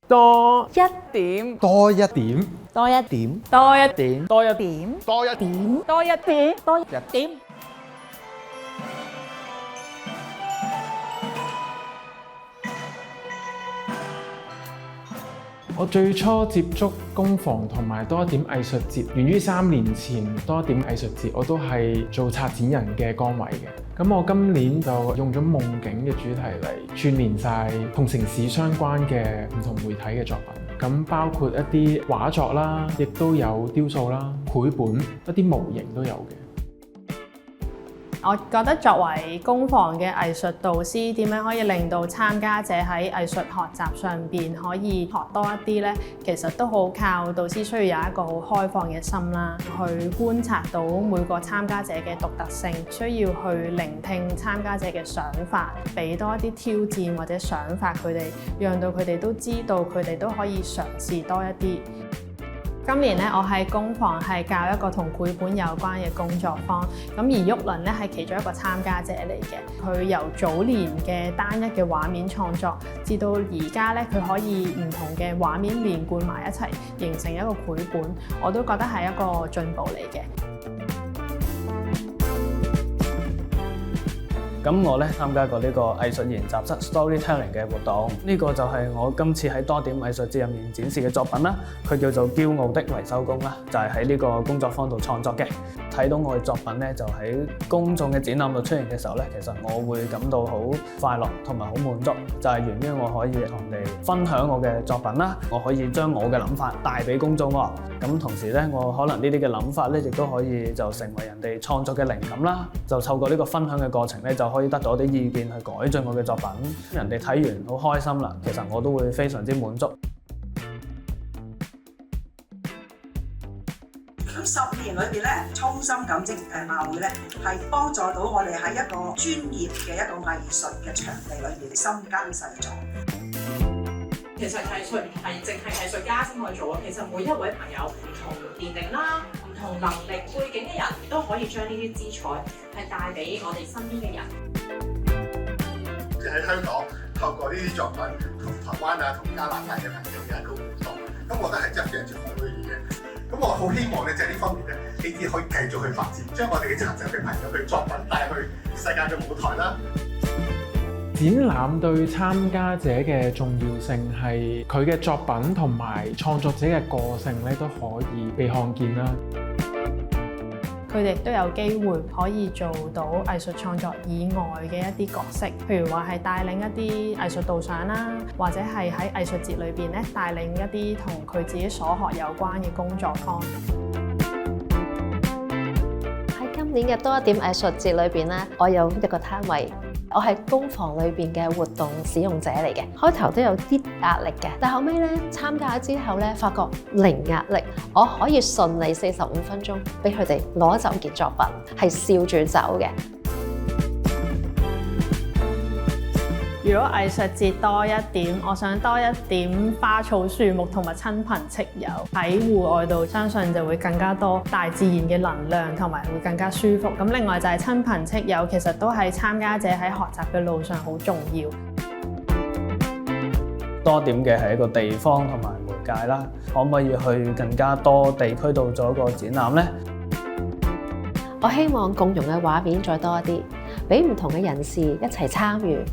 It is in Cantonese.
多一點，多一點，多一點，多一點，多一點，多一點，多一點，多一點。我最初接觸工房同埋多一點藝術節，源於3年前多一點藝術節，我都係做策展人嘅崗位嘅。咁我今年就用咗夢境嘅主題嚟串連晒同城市相關嘅唔同媒體嘅作品。咁包括一啲畫作啦，亦都有雕塑啦、繪本、一啲模型都有嘅。我覺得作為工房嘅藝術導師，點樣可以令到參加者喺藝術學習上邊可以學多一啲呢？其實都好靠導師需要有一個好開放嘅心啦，去觀察到每個參加者嘅獨特性，需要去聆聽參加者嘅想法，俾多一啲挑戰或者想法佢哋，讓到佢哋都知道佢哋都可以嘗試多一啲。今年咧，我喺工房係教一個同繪本有關嘅工作坊，咁而郁倫咧係其中一個參加者嚟嘅。佢由早年嘅單一嘅畫面創作，至到而家咧，佢可以唔同嘅畫面連貫埋一齊，形成一個繪本，我都覺得係一個進步嚟嘅。咁我咧參加過呢個藝術研習室 storytelling 嘅活動，呢個就係我今次喺多點藝術節入面展示嘅作品啦。佢叫做《驕傲的維修工》啦，就係喺呢個工作坊度創作嘅。睇到我嘅作品咧，就喺公眾嘅展覽度出現嘅時候咧，其實我會感到好快樂同埋好滿足，就係源於我可以同人哋分享我嘅作品啦，我可以將我嘅諗法帶俾公眾喎。咁同時咧，我可能呢啲嘅諗法咧，亦都可以就成為人哋創作嘅靈感啦。就透過呢個分享嘅過程咧，就可以得到啲意見去改進我嘅作品。人哋睇完好開心啦，其實我都會非常之滿足。咁10年裏邊咧，衷心感激馬會咧，係幫助到我哋喺一個專業嘅一個藝術嘅場地裏邊深耕細作。其實藝術唔係淨係藝術家先可以做啊，其實每一位朋友唔同年齡啦、唔同能力背景嘅人都可以將呢啲資彩係帶俾我哋身邊嘅人。喺香港透過呢啲作品同台灣啊、同加拿大嘅朋友有一個互動，咁我覺得係真係非常之好嘅嘢。咁我好希望咧，就係呢方面咧，呢啲可以繼續去發展，將我哋嘅殘疾嘅朋友嘅作品帶去世界嘅舞台啦。展覽對參加者嘅重要性係佢嘅作品同埋創作者嘅個性咧都可以被看見啦。佢哋都有機會可以做到藝術創作以外嘅一啲角色，譬如話係帶領一啲藝術導賞啦，或者係喺藝術節裏邊咧帶領一啲同佢自己所學有關嘅工作坊。喺今年嘅多一點藝術節裏邊咧，我有一個攤位。我係工房裏邊嘅活動使用者嚟嘅，開頭都有啲壓力嘅，但後尾咧參加之後咧，發覺零壓力，我可以順利45分鐘俾佢哋攞走件作品，係笑住走嘅。如果藝術節多一點，我想多一點花草樹木同埋親朋戚友喺戶外度，相信就會更加多大自然嘅能量，同埋會更加舒服。咁另外就係親朋戚友，其實都係參加者喺學習嘅路上好重要。多點嘅係一個地方同埋媒介啦，可唔可以去更加多地區度做一個展覽呢？我希望共融嘅畫面再多一啲，俾唔同嘅人士一齊參與。